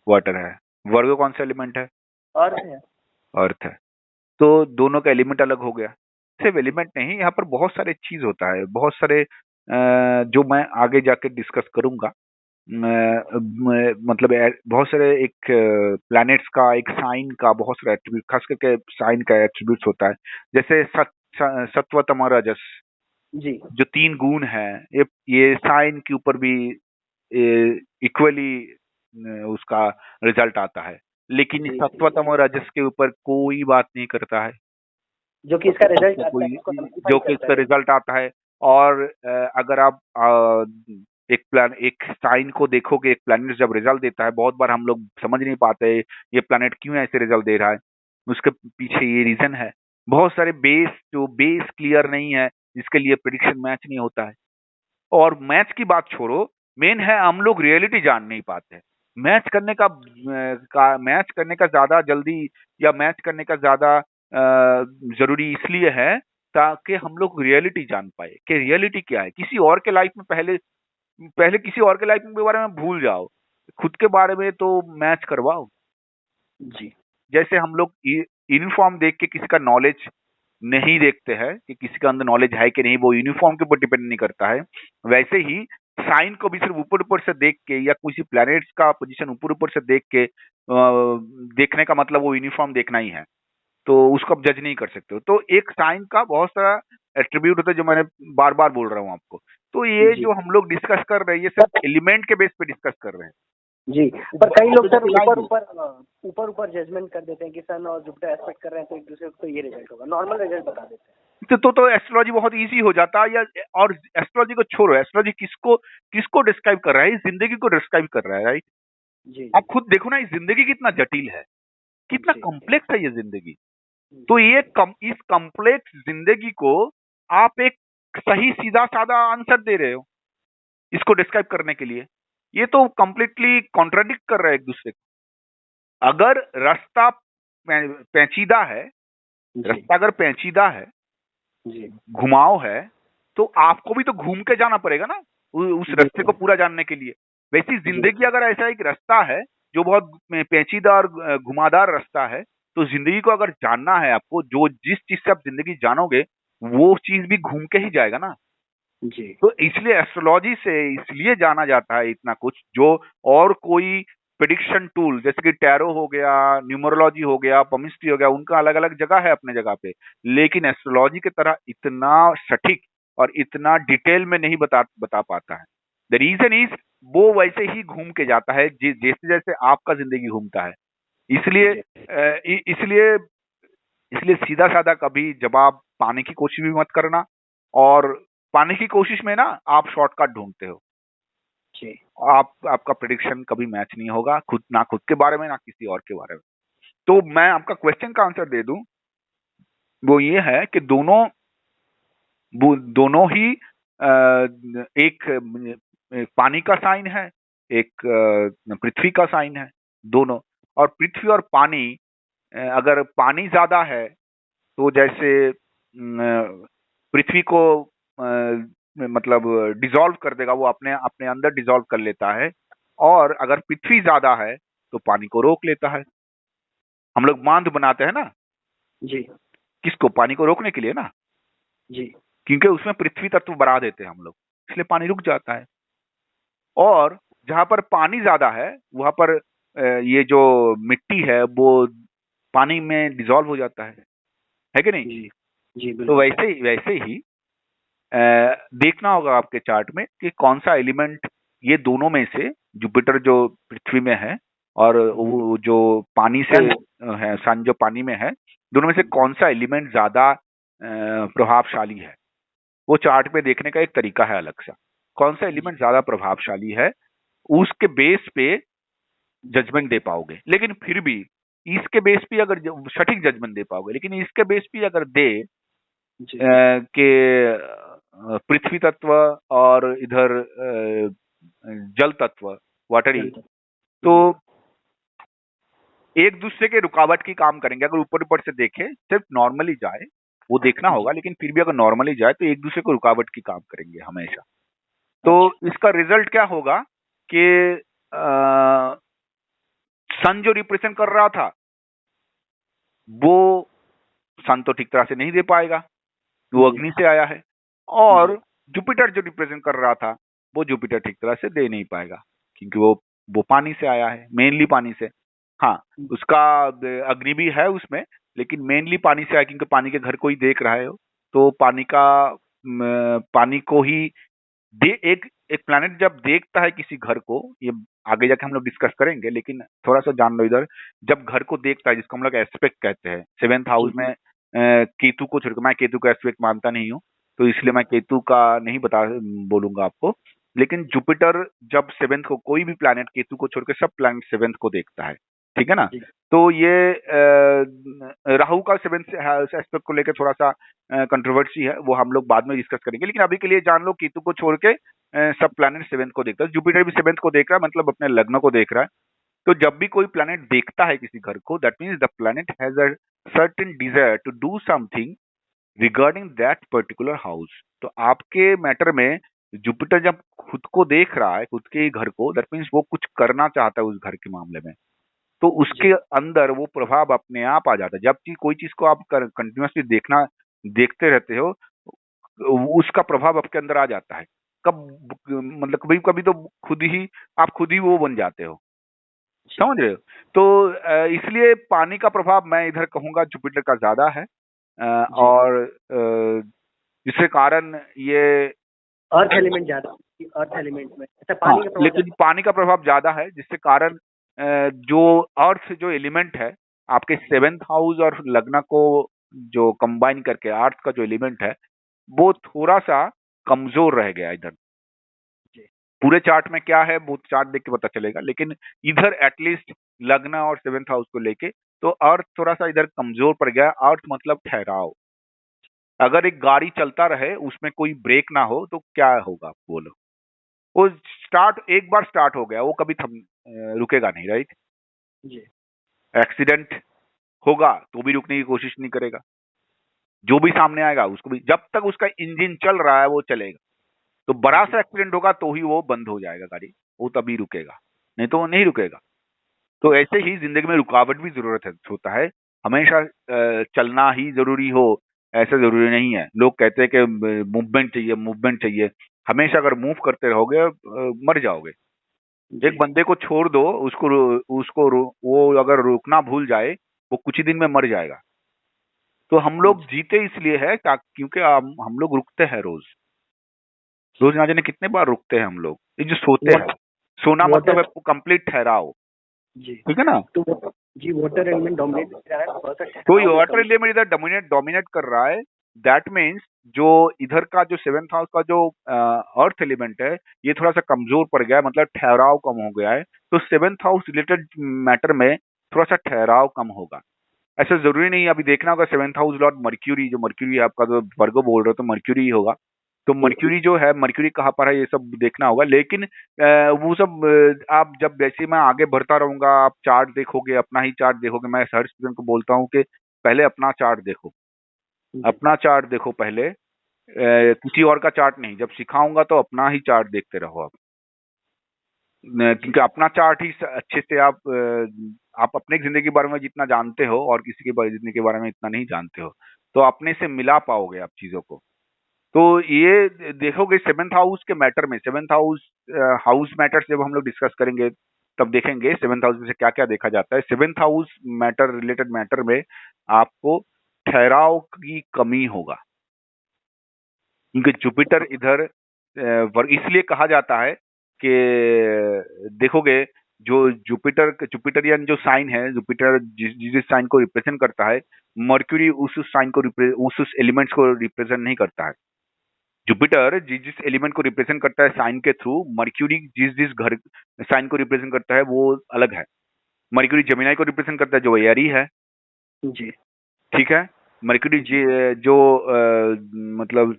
Speaker 1: वाटर है। वर्गो कौन सा एलिमेंट है?
Speaker 2: अर्थ है।
Speaker 1: अर्थ है। तो दोनों का एलिमेंट अलग हो गया। सिर्फ एलिमेंट नहीं, यहाँ पर बहुत सारे चीज होता है, बहुत सारे जो मैं आगे जाके डिस्कस करूंगा। मतलब बहुत सारे एक प्लैनेट्स का, एक साइन का बहुत सारे एट्रीब्यूट, खास करके साइन का एट्रीब्यूट्स होता है। जैसे सत्व तम रजस,
Speaker 2: जी
Speaker 1: जो 3 गुण है, ये साइन के ऊपर भी इक्वली उसका रिजल्ट आता है। लेकिन
Speaker 2: जी
Speaker 1: सत्वतम और रजस के ऊपर कोई बात नहीं करता है।
Speaker 2: जो कि इसका रिजल्ट
Speaker 1: उसको
Speaker 2: आता है
Speaker 1: कोई
Speaker 2: इसको
Speaker 1: जो
Speaker 2: नॉटिफाई
Speaker 1: कि
Speaker 2: करता
Speaker 1: इसका
Speaker 2: है।
Speaker 1: रिजल्ट आता है। और अगर आप एक साइन को देखोगे, एक प्लैनेट जब रिजल्ट देता है, बहुत बार हम लोग समझ नहीं पाते ये प्लैनेट क्यों ऐसे रिजल्ट दे रहा है। उसके पीछे ये रीजन है बहुत सारे बेस क्लियर नहीं है, जिसके लिए प्रिडिक्शन मैच नहीं होता है। और मैच की बात छोड़ो, मेन है हम लोग रियलिटी जान नहीं पाते। मैच करने का ज्यादा जल्दी या मैच करने का ज्यादा जरूरी इसलिए है ताकि हम लोग रियलिटी जान पाए कि रियलिटी क्या है। किसी और के लाइफ में पहले पहले किसी और के लाइफ के बारे में भूल जाओ, खुद के बारे में तो मैच करवाओ।
Speaker 2: जी
Speaker 1: जैसे हम लोग यूनिफॉर्म देख के किसी का नॉलेज नहीं देखते हैं कि किसी का अंदर नॉलेज है कि नहीं, वो यूनिफॉर्म के ऊपर डिपेंड नहीं करता है। वैसे ही साइन को भी सिर्फ ऊपर ऊपर से देख के या किसी प्लैनेट्स का पोजीशन ऊपर ऊपर से देख के देखने का मतलब वो यूनिफॉर्म देखना ही है, तो उसको आप जज नहीं कर सकते हो। तो एक साइन का बहुत सारा एट्रीब्यूट होता है, जो मैंने बार बार बोल रहा हूँ आपको। तो ये
Speaker 2: जी
Speaker 1: जो हम लोग डिस्कस कर रहे हैं, ये सिर्फ एलिमेंट के बेस पे डिस्कस कर रहे हैं।
Speaker 2: जी। पर कई लोग सर
Speaker 1: Opposite
Speaker 2: ऊपर ऊपर जजमेंट कर देते हैं कि सन और जुपिटर एस्पेक्ट कर रहे हैं तो एक दूसरे को, तो ये रिजल्ट होगा, नॉर्मल रिजल्ट बता देते हैं।
Speaker 1: तो एस्ट्रोलॉजी बहुत इजी हो जाता है। या और एस्ट्रोलॉजी को छोड़ो, एस्ट्रोलॉजी किसको किसको डिस्क्राइब कर रहा है? इस जिंदगी को डिस्क्राइब कर रहा है, राइट?
Speaker 2: जी
Speaker 1: आप खुद देखो ना, इस जिंदगी कितना जटिल है, कितना
Speaker 2: जी
Speaker 1: कॉम्प्लेक्स है ये जिंदगी। तो
Speaker 2: जी
Speaker 1: इस कॉम्प्लेक्स जिंदगी को आप एक सही सीधा साधा आंसर दे रहे हो इसको डिस्क्राइब करने के लिए। ये तो कंप्लीटली कॉन्ट्राडिक्ट कर रहा है एक दूसरे को। अगर रास्ता पेचीदा है,
Speaker 2: जी
Speaker 1: रास्ता अगर पेचीदा है,
Speaker 2: जी
Speaker 1: घुमाव है, तो आपको भी तो घूम के जाना पड़ेगा ना उस रास्ते को पूरा जानने के लिए। वैसी जिंदगी अगर ऐसा एक रास्ता है जो बहुत पेचीदा और घुमावदार रास्ता है, तो जिंदगी को अगर जानना है आपको, जो जिस चीज से आप जिंदगी जानोगे वो चीज भी घूम के ही जाएगा ना।
Speaker 2: जी
Speaker 1: तो इसलिए एस्ट्रोलॉजी से इसलिए जाना जाता है इतना कुछ, जो और कोई प्रिडिक्शन टूल जैसे कि टैरो हो गया, न्यूमरोलॉजी हो गया, पमिस्ट्री हो गया, उनका अलग अलग जगह है अपने जगह पे। लेकिन एस्ट्रोलॉजी की तरह इतना सटीक और इतना डिटेल में नहीं बता पाता है। द रीजन इज वो वैसे ही घूम के जाता है जैसे जैसे आपका जिंदगी घूमता है। इसलिए
Speaker 2: जी
Speaker 1: इसलिए इसलिए सीधा साधा कभी जवाब पाने की कोशिश भी मत करना। और पाने की कोशिश में ना आप शॉर्टकट ढूंढते हो।
Speaker 2: जी
Speaker 1: आपका प्रिडिक्शन कभी मैच नहीं होगा, ना खुद के बारे में ना किसी और के बारे में। तो मैं आपका क्वेश्चन का आंसर दे दूं, वो ये है कि दोनों ही एक पानी का साइन है, एक पृथ्वी का साइन है, दोनों। और पृथ्वी और पानी, अगर पानी ज्यादा है तो जैसे पृथ्वी को मतलब डिसॉल्व कर देगा, वो अपने अपने अंदर डिसॉल्व कर लेता है। और अगर पृथ्वी ज्यादा है तो पानी को रोक लेता है। हम लोग बांध बनाते हैं ना,
Speaker 2: जी
Speaker 1: किसको? पानी को रोकने के लिए ना,
Speaker 2: जी
Speaker 1: क्योंकि उसमें पृथ्वी तत्व बढ़ा देते हैं हम लोग, इसलिए पानी रुक जाता है। और जहां पर पानी ज्यादा है वहां पर ये जो मिट्टी है वो पानी में डिसॉल्व हो जाता है कि नहीं?
Speaker 2: जी जी
Speaker 1: तो
Speaker 2: बिल्कुल।
Speaker 1: वैसे ही देखना होगा आपके चार्ट में कि कौन सा एलिमेंट, ये दोनों में से जुपिटर जो पृथ्वी में है और वो जो पानी से है, सन जो पानी में है, दोनों में से कौन सा एलिमेंट ज्यादा प्रभावशाली है। वो चार्ट पे देखने का एक तरीका है अलग सा। कौन सा एलिमेंट ज्यादा प्रभावशाली है उसके बेस पे जजमेंट दे पाओगे। लेकिन फिर भी इसके बेस पे अगर सटीक जजमेंट दे पाओगे, लेकिन इसके बेस पे अगर दे
Speaker 2: जी
Speaker 1: के पृथ्वी तत्व और इधर जल तत्व, वाटरी, तो एक दूसरे के रुकावट की काम करेंगे। अगर ऊपर ऊपर से देखे, सिर्फ नॉर्मली जाए, वो देखना होगा, लेकिन फिर भी अगर नॉर्मली जाए तो एक दूसरे को रुकावट की काम करेंगे हमेशा। तो इसका रिजल्ट क्या होगा कि सन जो रिप्रेजेंट कर रहा था वो सन तो ठीक तरह से नहीं दे पाएगा, वो अग्नि से आया है। और जुपिटर जो रिप्रेजेंट कर रहा था वो जुपिटर ठीक तरह से दे नहीं पाएगा, क्योंकि वो पानी से आया है, मेनली पानी से। हाँ, उसका अग्नि भी है उसमें, लेकिन मेनली पानी से आया, क्योंकि पानी के घर को ही देख रहा है वो। तो पानी को ही एक एक प्लैनेट जब देखता है किसी घर को, ये आगे जाके हम लोग डिस्कस करेंगे, लेकिन थोड़ा सा जान लो इधर। जब घर को देखता है, जिसको हम लोग एस्पेक्ट कहते हैं, 7th हाउस में केतु को छोड़कर, मैं केतु का एस्पेक्ट मानता नहीं हूँ, तो इसलिए मैं केतु का नहीं बोलूंगा आपको। लेकिन जुपिटर जब 7th को, कोई भी प्लैनेट केतु को छोड़कर सब प्लैनेट 7th को देखता है, ठीक है ना।
Speaker 2: जी
Speaker 1: तो ये राहु का 7th एस्पेक्ट को लेकर थोड़ा सा कंट्रोवर्सी है, वो हम लोग बाद में डिस्कस करेंगे, लेकिन अभी के लिए जान लो केतु को छोड़ के सब प्लैनेट 7th को देखता है। जुपिटर भी 7th को देख रहा है, मतलब अपने लग्न को देख रहा है। तो जब भी कोई प्लैनेट देखता है किसी घर को, that means the planet has a certain desire to do something regarding that particular house. तो आपके मैटर में जुपिटर जब खुद को देख रहा है, खुद के ही घर को, दैट मीन्स वो कुछ करना चाहता है उस घर के मामले में, तो उसके
Speaker 2: जी
Speaker 1: अंदर वो प्रभाव अपने आप आ जाता है। जब कोई चीज को आप कंटिन्यूसली देखते रहते हो, उसका प्रभाव आपके अंदर आ जाता है। कब, मतलब कभी कभी तो आप खुद ही वो बन जाते हो,
Speaker 2: जी
Speaker 1: समझ रहे हो। तो इसलिए पानी का प्रभाव मैं इधर कहूंगा जुपिटर का ज्यादा है,
Speaker 2: जी
Speaker 1: और जिसके कारण ये,
Speaker 2: अर्थ एलिमेंट ज्यादा, अर्थ एलिमेंट में अच्छा पानी का प्रभाव
Speaker 1: लेकिन पानी का प्रभाव ज्यादा है, जिसके कारण जो अर्थ जो एलिमेंट है आपके 7th हाउस और लग्न को जो कंबाइन करके अर्थ का जो एलिमेंट है, वो थोड़ा सा कमजोर रह गया इधर।
Speaker 2: जी
Speaker 1: पूरे चार्ट में क्या है वो चार्ट देख के पता चलेगा, लेकिन इधर एटलीस्ट लग्न और 7th हाउस को लेके तो अर्थ थोड़ा सा इधर कमजोर पड़ गया। अर्थ मतलब ठहराव। अगर एक गाड़ी चलता रहे, उसमें कोई ब्रेक ना हो, तो क्या होगा बोलो। वो एक बार स्टार्ट हो गया, वो कभी रुकेगा नहीं, राइट।
Speaker 2: जी
Speaker 1: एक्सीडेंट होगा तो भी रुकने की कोशिश नहीं करेगा, जो भी सामने आएगा उसको भी, जब तक उसका इंजन चल रहा है वो चलेगा। तो बड़ा सा एक्सीडेंट होगा तो ही वो बंद हो जाएगा गाड़ी, वो तभी रुकेगा, नहीं तो वो नहीं रुकेगा। तो ऐसे ही जिंदगी में रुकावट भी होता है। हमेशा चलना ही जरूरी हो ऐसा जरूरी नहीं है। लोग कहते हैं कि मूवमेंट चाहिए, मूवमेंट चाहिए। हमेशा अगर मूव करते रहोगे मर जाओगे।
Speaker 2: जी
Speaker 1: एक बंदे को छोड़ दो, वो अगर रुकना भूल जाए, वो कुछ ही दिन में मर जाएगा। तो हम लोग जीते इसलिए है क्योंकि हम लोग रुकते हैं रोज। रोज ना जाने कितने बार रुकते हैं हम लोग, ये जो सोते हैं। सोना मतलब
Speaker 2: वाटर
Speaker 1: है कंप्लीट ठहराव,
Speaker 2: जी
Speaker 1: ठीक है ना।
Speaker 2: तो जी वाटर एलिमेंट डोमिनेट कर रहा है, बहुत अच्छा
Speaker 1: तो ये
Speaker 2: ठहराव में
Speaker 1: वाटर
Speaker 2: कमी।
Speaker 1: एलिमेंट इधर डोमिनेट कर रहा है। दैट मीन्स जो इधर का जो 7th हाउस का जो अर्थ एलिमेंट है, ये थोड़ा सा कमजोर पड़ गया है, मतलब ठहराव कम हो गया है। तो 7th हाउस रिलेटेड मैटर में थोड़ा सा ठहराव कम होगा। ऐसा जरूरी नहीं है, अभी देखना होगा 7th हाउस लॉर्ड मर्क्यूरी, जो मर्क्यूरी आपका जो वर्गो बोल रहे हो, तो मर्क्यूरी ही होगा। तो मर्क्यूरी जो है, मर्क्यूरी कहाँ पर है ये सब देखना होगा। लेकिन वो सब आप जब, जैसे मैं आगे बढ़ता रहूंगा, आप चार्ट देखोगे, अपना ही चार्ट देखोगे। मैं हर स्टूडेंट को बोलता हूँ कि पहले अपना चार्ट देखो,
Speaker 2: जी
Speaker 1: अपना चार्ट देखो पहले, किसी और का चार्ट नहीं। जब सिखाऊंगा तो अपना ही चार्ट देखते रहो आप।
Speaker 2: जी
Speaker 1: क्योंकि अपना चार्ट ही अच्छे से आप अपने जिंदगी के बारे में जितना जानते हो और किसी के जिंदगी के बारे में इतना नहीं जानते हो, तो अपने से मिला पाओगे आप चीजों को। तो ये देखोगे 7th हाउस के मैटर में, 7th हाउस मैटर जब हम लोग डिस्कस करेंगे तब देखेंगे 7th हाउस में से क्या क्या देखा जाता है। 7th house matter related matter में आपको ठहराव की कमी होगा, क्योंकि जुपिटर इधर इसलिए कहा जाता है कि देखोगे जो जुपिटरियन जो साइन है, जुपिटर जिस साइन को रिप्रेजेंट करता है, मर्क्यूरी उस साइन को उस एलिमेंट्स को रिप्रेजेंट नहीं करता है। जुपिटर जिस जिस एलिमेंट को रिप्रेजेंट करता है साइन के थ्रू, मर्क्यूरी जिस जिस घर साइन को रिप्रेजेंट करता है वो अलग है। मर्क्यूरी जेमिनी को रिप्रेजेंट करता है जो एरी है,
Speaker 2: जी
Speaker 1: ठीक है। मर्क्यूरी जो मतलब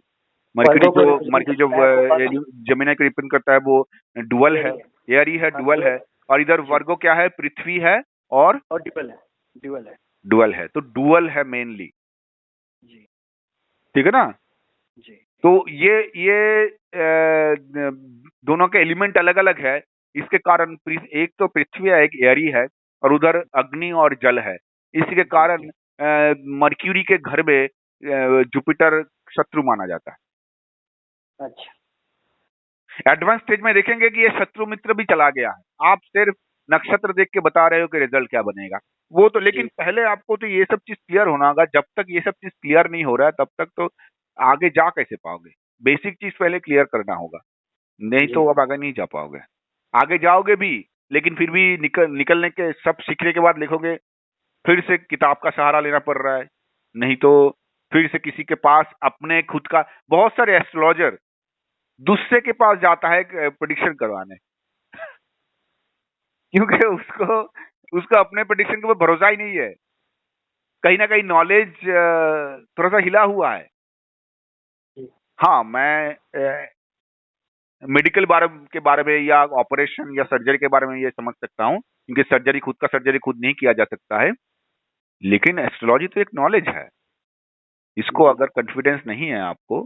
Speaker 2: वर्गों को रिप्रेजेंट
Speaker 1: मर्क्यूरी जो
Speaker 2: करता है वो अर्थ
Speaker 1: जेमिनी को रिप्रेजेंट करता है वो डुअल है,
Speaker 2: एरिया
Speaker 1: एरी है,
Speaker 2: हाँ
Speaker 1: डुअल है। और इधर
Speaker 2: जी
Speaker 1: वर्गो क्या है, पृथ्वी है और
Speaker 2: और ड्यूअल है
Speaker 1: डुअल है। तो डुअल है मेनली,
Speaker 2: जी
Speaker 1: ठीक है ना।
Speaker 2: जी
Speaker 1: तो ये दोनों के एलिमेंट अलग अलग है। इसके कारण एक तो पृथ्वी है, एक एरी है, और उधर अग्नि और जल है। इसके कारण मर्क्यूरी के घर में जुपिटर शत्रु माना जाता है।
Speaker 2: अच्छा
Speaker 1: एडवांस स्टेज में देखेंगे कि ये शत्रु मित्र भी चला गया है। आप सिर्फ नक्षत्र देख के बता रहे हो कि रिजल्ट क्या बनेगा, वो तो। लेकिन
Speaker 2: जी
Speaker 1: पहले आपको तो ये सब चीज क्लियर होना होगा। जब तक ये सब चीज क्लियर नहीं हो रहा है तब तक तो आगे जा कैसे पाओगे। बेसिक चीज पहले क्लियर करना होगा, नहीं
Speaker 2: जी
Speaker 1: तो आप आगे नहीं जा पाओगे। आगे जाओगे भी, लेकिन फिर भी निकलने के सब सीखने के बाद लिखोगे, फिर से किताब का सहारा लेना पड़ रहा है, नहीं तो फिर से किसी के पास अपने खुद का। बहुत सारे एस्ट्रोलॉजर दूसरे के पास जाता है प्रेडिक्शन करवाने क्योंकि उसको उसका अपने प्रेडिक्शन के ऊपर भरोसा ही नहीं है। कहीं ना कहीं नॉलेज थोड़ा सा हिला हुआ है। हाँ, मैं मेडिकल के बारे में या ऑपरेशन या सर्जरी के बारे में ये समझ सकता हूँ, क्योंकि सर्जरी खुद नहीं किया जा सकता है। लेकिन एस्ट्रोलॉजी तो एक नॉलेज है। इसको अगर कॉन्फिडेंस नहीं है आपको,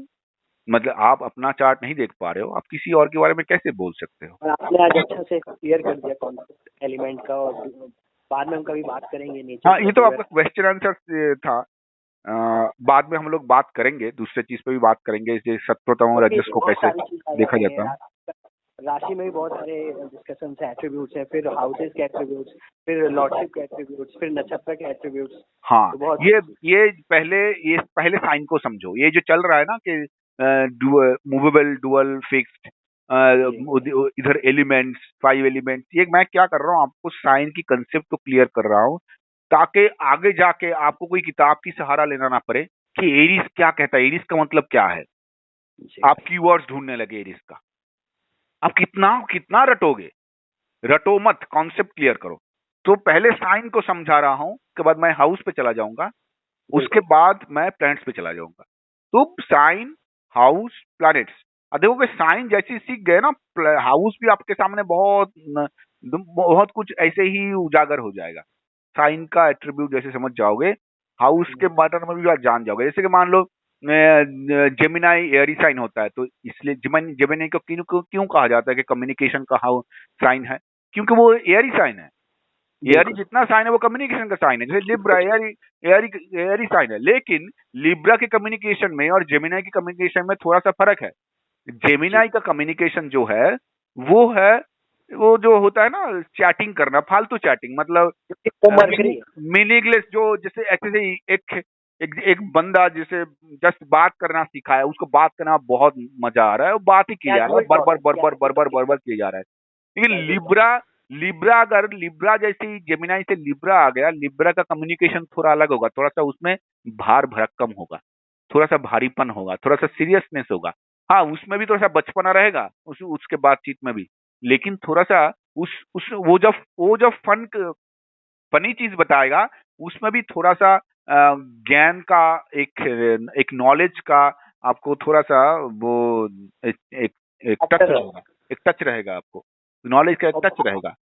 Speaker 1: मतलब आप अपना चार्ट नहीं देख पा रहे हो, आप किसी और के बारे में कैसे बोल सकते हो?
Speaker 2: और आपने आज अच्छा से क्लियर कर दिया कॉन्सेप्ट एलिमेंट का, और बाद में हम कभी बात करेंगे नेचर।
Speaker 1: हाँ, ये तो आपका क्वेश्चन आंसर था। बाद में हम लोग बात करेंगे, दूसरे चीज पे भी बात करेंगे, जैसे सत्वतम और रजस को कैसे देखा जाता है।
Speaker 2: राशि में भी बहुत सारे डिस्कशन है, एट्रीब्यूट्स हैं, फिर हाउसेस के एट्रीब्यूट्स, फिर लॉर्डशिप के एट्रीब्यूट्स, फिर नक्षत्र के एट्रीब्यूट्स।
Speaker 1: हाँ,
Speaker 2: तो
Speaker 1: ये पहले साइन को समझो। ये जो चल रहा है ना कि मूवेबल, डुअल, फिक्स्ड, इधर एलिमेंट्स, 5 एलिमेंट्स, ये मैं क्या कर रहा हूँ, आपको साइन की कंसेप्ट को क्लियर कर रहा हूँ, ताकि आगे जाके आपको कोई किताब की सहारा लेना ना पड़े कि एरीज क्या कहता है, एरीज का मतलब क्या है। आप कीवर्ड्स ढूंढने लगे एरीज का। आप कितना रटोगे? रटो मत, कॉन्सेप्ट क्लियर करो। तो पहले साइन को समझा रहा हूं, उसके बाद मैं हाउस पे चला जाऊंगा, उसके बाद मैं प्लैनेट्स पे चला जाऊंगा। तो साइन, हाउस, प्लैनेट्स। अब देखोगे साइन जैसे सीख गए ना, हाउस भी आपके सामने बहुत कुछ ऐसे ही उजागर हो जाएगा। साइन का एट्रीब्यूट जैसे समझ जाओगे, हाउस के बारे में भी आप जान जाओगे। जैसे कि मान लो जेमिनाई एयरी साइन होता है, तो इसलिए जेमिनाई को क्यों कहा जाता है कि कम्युनिकेशन का हाउ साइन है? क्योंकि वो एयरी साइन है। एयरी जितना साइन है वो कम्युनिकेशन का साइन है। जैसे लिब्रा एयरी साइन है, लेकिन लिब्रा के कम्युनिकेशन में और जेमिनाई के कम्युनिकेशन में थोड़ा सा फर्क है। जेमिनाई का कम्युनिकेशन जो है वो जो होता है ना, चैटिंग करना, फालतू चैटिंग, मतलब मीनिंगलेस, जो जैसे ऐसे ही एक बंदा जिसे जस्ट बात करना सीखा है, उसको बात करना बहुत मजा आ रहा है, वो बात ही किया जा रहा है, बरबर किया जा रहा है। लेकिन लिब्रा जैसे ही जेमिनाई से लिब्रा आ गया, लिब्रा का कम्युनिकेशन थोड़ा अलग होगा, थोड़ा सा उसमें भार भरक्कम होगा, थोड़ा सा भारीपन होगा, थोड़ा सा सीरियसनेस होगा। हाँ, उसमें भी थोड़ा सा बचपना रहेगा उसके बातचीत में भी, लेकिन थोड़ा सा वो जब फनी चीज बताएगा, उसमें भी थोड़ा सा ज्ञान का, एक नॉलेज का आपको थोड़ा सा वो एक टच रहेगा आपको, नॉलेज का एक टच रहेगा।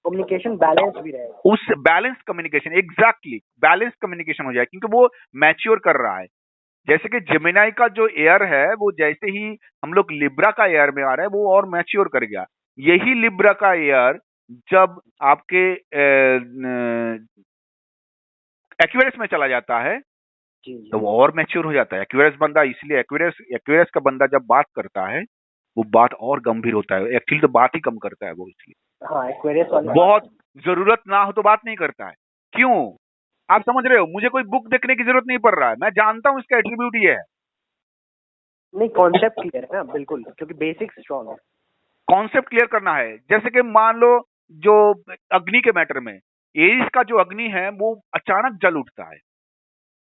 Speaker 2: कम्युनिकेशन बैलेंस भी रहेगा।
Speaker 1: उस balance communication, exactly balance communication हो जाए, क्योंकि वो मैच्योर कर रहा है। जैसे कि जेमिनाई का जो एयर है, वो जैसे ही हम लोग लिब्रा का एयर में आ रहे हैं, वो और मैच्योर कर गया। यही लिब्रा का एयर जब आपके एक्वेरियस में चला जाता है, तो वो और मैच्योर हो जाता है। एक्वेरियस बंदा, इसलिए एक्वेरियस का बंदा जब बात करता है, वो बात और गंभीर होता है। एक्चुअली तो बात ही कम करता है वो, इसलिए।
Speaker 2: हाँ, एक्वेरियस वाले
Speaker 1: बहुत जरूरत ना हो तो बात नहीं करता है। क्यों? आप समझ रहे हो? मुझे कोई बुक देखने की जरूरत नहीं पड़ रहा है, मैं जानता हूं इसका एट्रीब्यूट ये है।
Speaker 2: नहीं, कॉन्सेप्ट क्लियर है ना, बिल्कुल, क्योंकि बेसिक्स स्ट्रॉन्ग है।
Speaker 1: कॉन्सेप्ट क्लियर करना है। जैसे कि मान लो, जो अग्नि के मैटर में, एरिस का जो अग्नि है वो अचानक जल उठता है।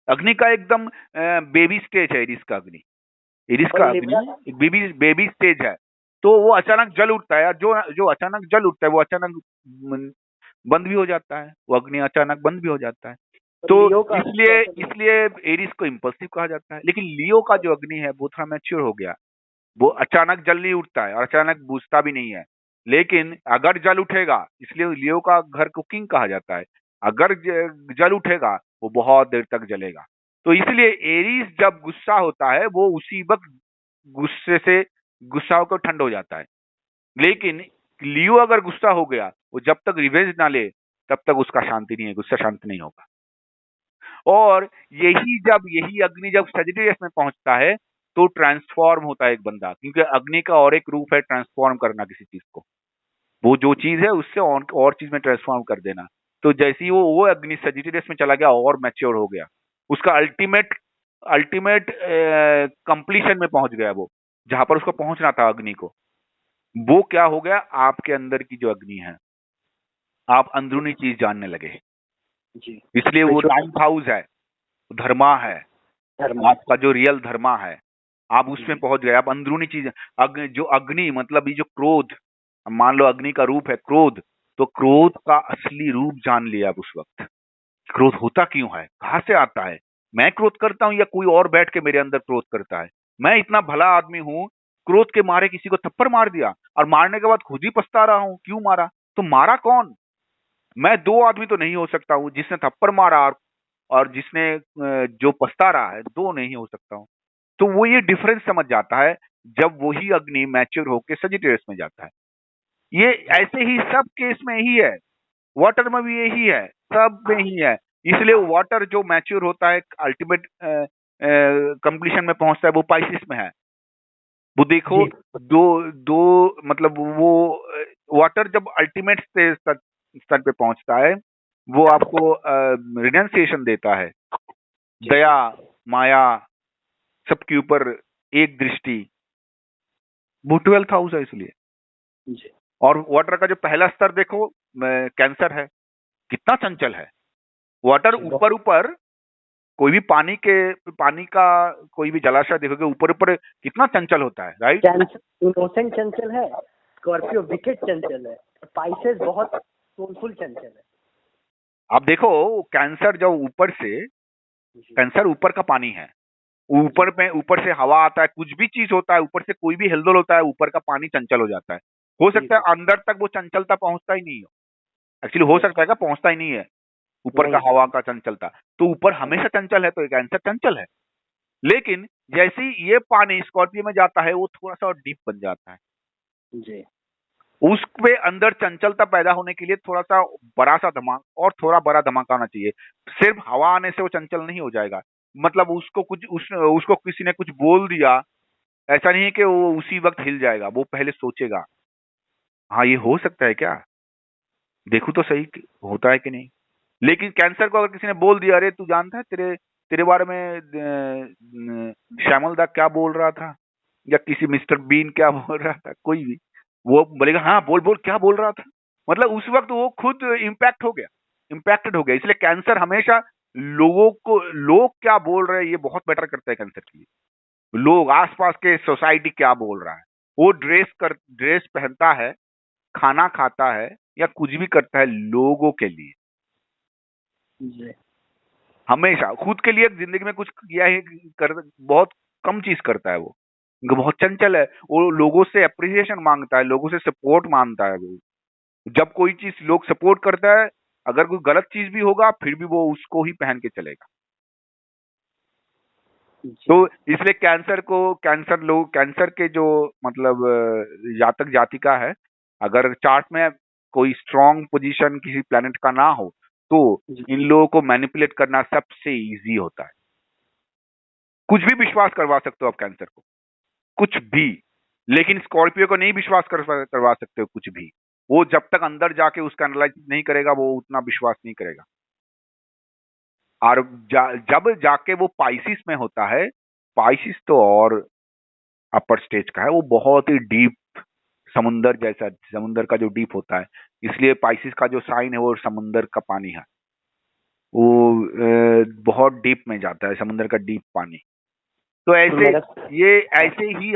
Speaker 1: अग्नि का एकदम बेबी स्टेज है एरिस का अग्नि। एरिस का अग्नि बेबी स्टेज है, तो वो अचानक जल उठता है। जो अचानक जल उठता है वो अचानक बंद भी हो जाता है, वो अग्नि अचानक बंद भी हो जाता है। तो इसलिए एरिस को इम्पल्सिव कहा जाता है। लेकिन लियो का जो अग्नि है वो थोड़ा मैच्योर हो गया, वो अचानक जल नहीं उठता है और अचानक बुझता भी नहीं है। लेकिन अगर जल उठेगा, इसलिए लियो का घर को किंग कहा जाता है, अगर जल उठेगा वो बहुत देर तक जलेगा। तो इसलिए एरीज जब गुस्सा होता है, वो उसी वक्त गुस्सा होकर ठंड हो जाता है। लेकिन लियो अगर गुस्सा हो गया, वो जब तक रिवेंज ना ले तब तक उसका शांति नहीं है, गुस्सा शांत नहीं होगा। और यही अग्नि जब सजिटेरियस में पहुंचता है, तो ट्रांसफॉर्म होता है एक बंदा, क्योंकि अग्नि का और एक रूप है ट्रांसफॉर्म करना किसी चीज को। वो जो चीज है उससे और चीज में ट्रांसफॉर्म कर देना। तो जैसे ही वो अग्नि सजिटेरियस में चला गया और मैच्योर हो गया, उसका अल्टीमेट कंप्लीशन में पहुंच गया, वो जहां पर उसको पहुंचना था अग्नि को। वो क्या हो गया, आपके अंदर की जो अग्नि है, आप अंदरूनी चीज जानने लगे। इसलिए वो 9th हाउस है, धर्मा है, आपका जो रियल धर्मा है, आप उसमें पहुंच गए। आप अंदरूनी चीज, जो अग्नि मतलब ये जो क्रोध, मान लो अग्नि का रूप है क्रोध, तो क्रोध का असली रूप जान लिया अब उस वक्त। क्रोध होता क्यों है, कहाँ से आता है, मैं क्रोध करता हूं या कोई और बैठ के मेरे अंदर क्रोध करता है। मैं इतना भला आदमी हूं, क्रोध के मारे किसी को थप्पड़ मार दिया और मारने के बाद खुद ही पछता रहा हूं क्यों मारा। तो मारा कौन? मैं दो आदमी तो नहीं हो सकता हूँ, जिसने थप्पड़ मारा और जिसने जो पछता रहा है, दो नहीं हो सकता हूँ। तो वो ये डिफरेंस समझ जाता है जब वही अग्नि मैच्योर होके सजिटेरियस में जाता है। ये ऐसे ही सब केस में ही है, वाटर में भी यही है, सब में ही है। इसलिए वाटर जो मैच्योर होता है अल्टीमेट कंप्लीशन में पहुंचता है, वो पाइसिस में है। वो देखो,
Speaker 2: जी
Speaker 1: दो दो मतलब वो वाटर जब अल्टीमेट स्तर पे पहुंचता है, वो आपको रिनंसिएशन देता है, दया, माया, सबके ऊपर एक दृष्टि। वो 12th हाउस है इसलिए।
Speaker 2: जी
Speaker 1: और वाटर का जो पहला स्तर देखो, कैंसर है, कितना चंचल है। वाटर
Speaker 2: जी,
Speaker 1: ऊपर ऊपर, कोई भी पानी का कोई भी जलाशय देखोगे ऊपर ऊपर कितना चंचल होता है, राइट।
Speaker 2: कैंसर इनोसेंट चंचल है, स्कॉर्पियो विकेट चंचल है, पाइसेस बहुत सोलफुल चंचल है।
Speaker 1: आप देखो कैंसर जब ऊपर से,
Speaker 2: जी
Speaker 1: कैंसर ऊपर का पानी है, ऊपर से हवा आता है, कुछ भी चीज होता है, ऊपर से कोई भी हिलडुल होता है, ऊपर का पानी चंचल हो जाता है। हो
Speaker 2: जी
Speaker 1: सकता है अंदर तक वो चंचलता पहुंचता ही नहीं हो, एक्चुअली हो सकता है कि पहुंचता ही नहीं है ऊपर का
Speaker 2: वही
Speaker 1: हवा का चंचलता। तो ऊपर हमेशा चंचल है, तो एक कैंसर चंचल है। लेकिन जैसे ही ये पानी स्कॉर्पियो में जाता है, वो थोड़ा सा और डीप बन जाता है।
Speaker 2: जी
Speaker 1: उसके अंदर चंचलता पैदा होने के लिए थोड़ा सा बड़ा सा धमाका और थोड़ा बड़ा धमाका होना चाहिए। सिर्फ हवा आने से वो चंचल नहीं हो जाएगा। मतलब उसको किसी ने कुछ बोल दिया, ऐसा नहीं है कि वो उसी वक्त हिल जाएगा, वो पहले सोचेगा, हाँ ये हो सकता है क्या, देखूं तो सही होता है कि नहीं। लेकिन कैंसर को अगर किसी ने बोल दिया, अरे तू जानता है तेरे तेरे बारे में श्यामल दा क्या बोल रहा था, या किसी मिस्टर बीन क्या बोल रहा था, कोई भी, वो बोलेगा हाँ बोल बोल क्या बोल रहा था। मतलब उस वक्त वो खुद इम्पैक्टेड हो गया। इसलिए कैंसर हमेशा लोग क्या बोल रहे हैं ये बहुत बेटर करता है कैंसर के लिए। लोग आसपास के सोसाइटी क्या बोल रहा है, वो ड्रेस पहनता है, खाना खाता है, या कुछ भी करता है लोगों के लिए।
Speaker 2: जी
Speaker 1: हमेशा खुद के लिए जिंदगी में कुछ किया ही बहुत कम चीज करता है वो। बहुत चंचल है, वो लोगों से अप्रिसिएशन मांगता है, लोगों से सपोर्ट मांगता है वो। जब कोई चीज लोग सपोर्ट करता है, अगर कोई गलत चीज भी होगा फिर भी वो उसको ही पहन के चलेगा। तो
Speaker 2: जी
Speaker 1: इसलिए कैंसर के जो मतलब जातक जातिका है, अगर चार्ट में कोई स्ट्रांग पोजीशन किसी प्लेनेट का ना हो, तो
Speaker 2: जी
Speaker 1: इन लोगों को मैनिपुलेट करना सबसे इजी होता है। कुछ भी विश्वास करवा सकते हो आप कैंसर को, कुछ भी। लेकिन स्कॉर्पियो को नहीं विश्वास करवा सकते हो कुछ भी। वो जब तक अंदर जाके उसका एनालाइज नहीं करेगा, वो उतना विश्वास नहीं करेगा। और जब जाके वो पाइसिस में होता है, पाइसिस तो और अपर स्टेज का है, वो बहुत ही डीप, समुंदर जैसा, समुंदर का जो डीप होता है। इसलिए पाइसिस का जो साइन है वो समुंदर का पानी है। वो बहुत डीप में जाता है, समुंदर का डीप पानी। तो
Speaker 2: मेरा
Speaker 1: ये ऐसे ही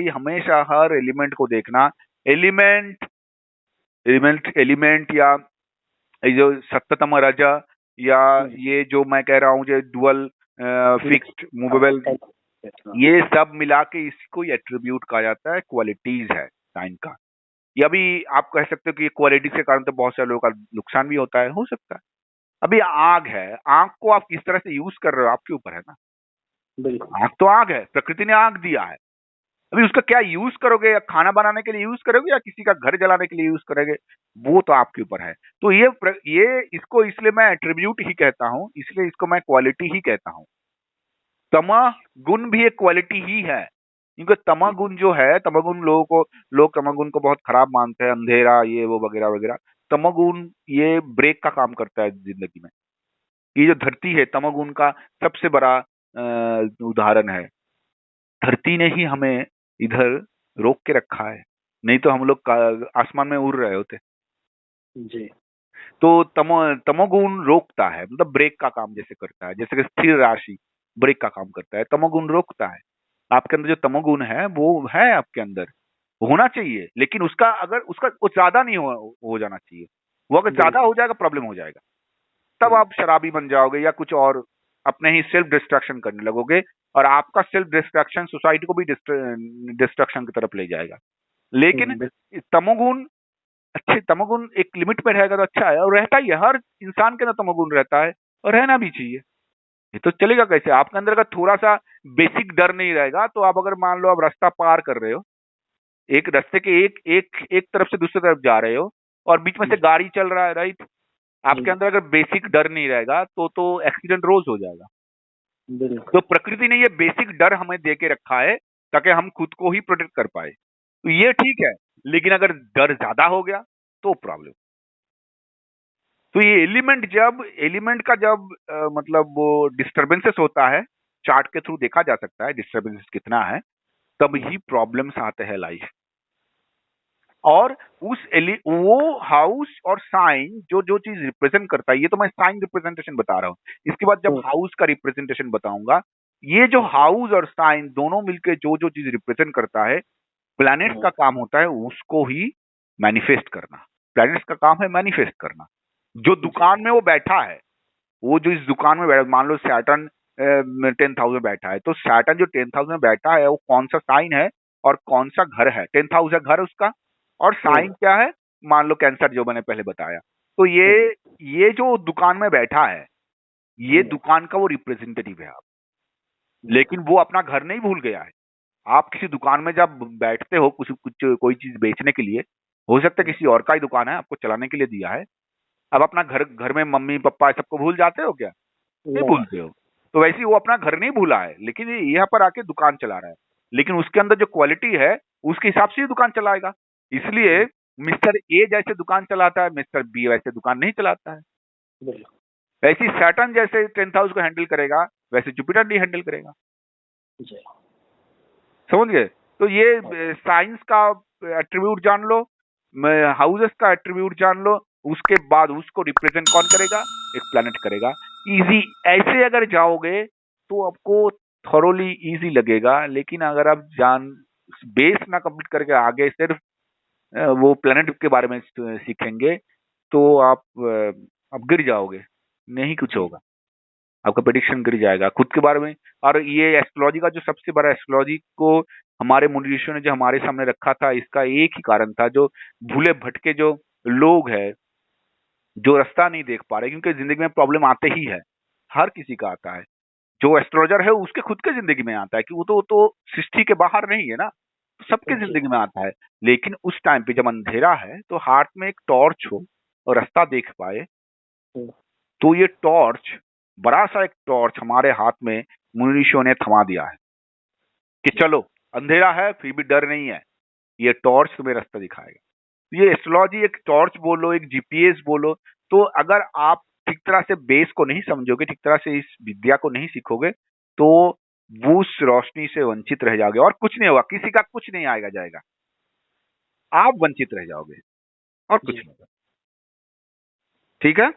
Speaker 1: हमेशा हर एलिमेंट को देखना। एलिमेंट एलिमेंट या ये जो सप्ततम रज, या ये जो मैं कह रहा हूँ जो डुअल फिक्स्ड मूवेबल, ये सब मिला के इसको एट्रीब्यूट कहा जाता है, क्वालिटीज है साइन का। या भी आप कह सकते हो कि क्वालिटी के कारण तो बहुत सारे लोगों का नुकसान भी होता है, हो सकता है। अभी आग है, आग को आप किस तरह से यूज कर रहे हो आपके ऊपर है ना।
Speaker 2: बिल्कुल
Speaker 1: आग तो आग है, प्रकृति ने आग दिया है। अभी उसका क्या यूज करोगे, या खाना बनाने के लिए यूज करोगे या किसी का घर जलाने के लिए यूज करोगे, वो तो आपके ऊपर है। तो ये इसको इसलिए मैं एट्रीब्यूट ही कहता हूँ, इसलिए इसको मैं क्वालिटी ही कहता हूँ। तमः गुण भी एक क्वालिटी ही है, क्योंकि तमः गुण जो है, लोग तमः गुण को बहुत खराब मानते हैं, अंधेरा ये वो वगैरह वगैरह। तमः गुण ये ब्रेक का काम करता है जिंदगी में। ये जो धरती है तमः गुण का सबसे बड़ा उदाहरण है। धरती ने ही हमें इधर रोक के रखा है, नहीं तो हम लोग आसमान में उड़ रहे होते।
Speaker 2: जी
Speaker 1: तो तमोगुण रोकता है, मतलब ब्रेक का काम जैसे करता है, जैसे कि स्थिर राशि ब्रेक का काम करता है, तमोगुण रोकता है। आपके अंदर जो तमोगुण है वो है आपके अंदर, होना चाहिए, लेकिन उसका अगर उसका वो ज्यादा नहीं हो जाना चाहिए। वो अगर ज्यादा हो जाएगा प्रॉब्लम हो जाएगा, तब आप शराबी बन जाओगे या कुछ और अपने ही सेल्फ डिस्ट्रक्शन करने लगोगे, और आपका सेल्फ डिस्ट्रक्शन सोसाइटी को भी डिस्ट्रक्शन की तरफ ले जाएगा। लेकिन तमोगुण तमोगुण एक लिमिट पे रहेगा तो अच्छा है, और रहता ही है, हर इंसान के अंदर तमोगुण रहता है और रहना भी चाहिए। ये तो चलेगा कैसे? आपके अंदर का थोड़ा सा बेसिक डर नहीं रहेगा तो आप अगर मान लो आप रास्ता पार कर रहे हो, एक रास्ते के एक तरफ से दूसरी तरफ जा रहे हो और बीच में से गाड़ी चल रहा है, राइट? आपके अंदर अगर बेसिक डर नहीं रहेगा तो एक्सीडेंट रोज हो जाएगा। तो प्रकृति ने ये बेसिक डर हमें दे के रखा है ताकि हम खुद को ही प्रोटेक्ट कर पाए। तो ये ठीक है, लेकिन अगर डर ज्यादा हो गया तो प्रॉब्लम। तो ये एलिमेंट का जब मतलब वो डिस्टर्बेंसेस होता है, चार्ट के थ्रू देखा जा सकता है डिस्टर्बेंसेस कितना है, तब ही प्रॉब्लम्स आते हैं लाइफ। और वो हाउस और साइन जो चीज रिप्रेजेंट करता है, ये तो मैं साइन रिप्रेजेंटेशन बता रहा हूँ, इसके बाद जब हाउस का रिप्रेजेंटेशन बताऊंगा। ये जो हाउस और साइन दोनों मिलकर जो चीज रिप्रेजेंट करता है, प्लैनेट्स का काम होता है उसको ही मैनिफेस्ट करना। प्लैनेट्स का काम है मैनिफेस्ट करना। जो दुकान में वो बैठा है, वो जो इस दुकान में बैठा, मान लो सैटर्न 10,000 में बैठा है, तो सैटर्न जो 10,000 में बैठा है वो कौन सा साइन है और कौन सा घर है? 10,000 घर उसका, और साइन क्या है? मान लो कैंसर, जो मैंने पहले बताया। तो ये जो दुकान में बैठा है, ये दुकान का वो रिप्रेजेंटेटिव है। आप लेकिन वो अपना घर नहीं भूल गया है। आप किसी दुकान में जब बैठते हो कोई चीज बेचने के लिए, हो सकता है किसी और का ही दुकान है, आपको चलाने के लिए दिया है। अब अपना घर में मम्मी पापा सबको भूल जाते हो क्या? नहीं भूलते हो। तो वैसे ही वो अपना घर नहीं भूला है, लेकिन ये यहाँ पर आके दुकान चला रहा है, लेकिन उसके अंदर जो क्वालिटी है उसके हिसाब से ही दुकान चलाएगा। इसलिए मिस्टर ए जैसे दुकान चलाता है, मिस्टर बी वैसे दुकान नहीं चलाता है। वैसे सैटर्न जैसे 10,000 को हैंडल करेगा, वैसे जुपिटर नहीं हैंडल करेगा। समझ गए? तो ये साइंस का एट्रीब्यूट जान लो, हाउसेस का एट्रीब्यूट जान लो, उसके बाद उसको रिप्रेजेंट कौन करेगा? एक प्लैनेट करेगा। इजी ऐसे अगर जाओगे तो आपको थॉरोली इजी लगेगा, लेकिन अगर आप बेस ना कंप्लीट करके आगे सिर्फ वो प्लैनेट के बारे में सीखेंगे तो आप गिर जाओगे, नहीं कुछ होगा, आपका प्रेडिक्शन गिर जाएगा खुद के बारे में। और ये एस्ट्रोलॉजी का जो सबसे बड़ा, एस्ट्रोलॉजी को हमारे मुनि ऋषियों ने जो हमारे सामने रखा था, इसका एक ही कारण था, जो भूले भटके जो लोग हैं, जो रास्ता नहीं देख पा रहे, क्योंकि जिंदगी में प्रॉब्लम आते ही है, हर किसी का आता है। जो एस्ट्रोलॉजर है उसके खुद के जिंदगी में आता है, कि वो तो सृष्टि के बाहर नहीं है ना, सबके जिंदगी में आता है। लेकिन उस टाइम पे जब अंधेरा है तो हाथ में एक टॉर्च हो और रास्ता देख पाए, तो ये टॉर्च, बड़ा सा एक टॉर्च हमारे हाथ में मुनि ऋषियों ने थमा दिया है कि चलो अंधेरा है फिर भी डर नहीं है, ये टॉर्च तुम्हें रास्ता दिखाएगा। ये एस्ट्रोलॉजी एक टॉर्च बोलो, एक जीपीएस बोलो। तो अगर आप ठीक तरह से बेस को नहीं समझोगे, ठीक तरह से इस विद्या को नहीं सीखोगे, तो वो उस रोशनी से वंचित रह जाओगे, और कुछ नहीं होगा, किसी का कुछ नहीं आएगा जाएगा, आप वंचित रह जाओगे और कुछ नहीं होगा। ठीक है?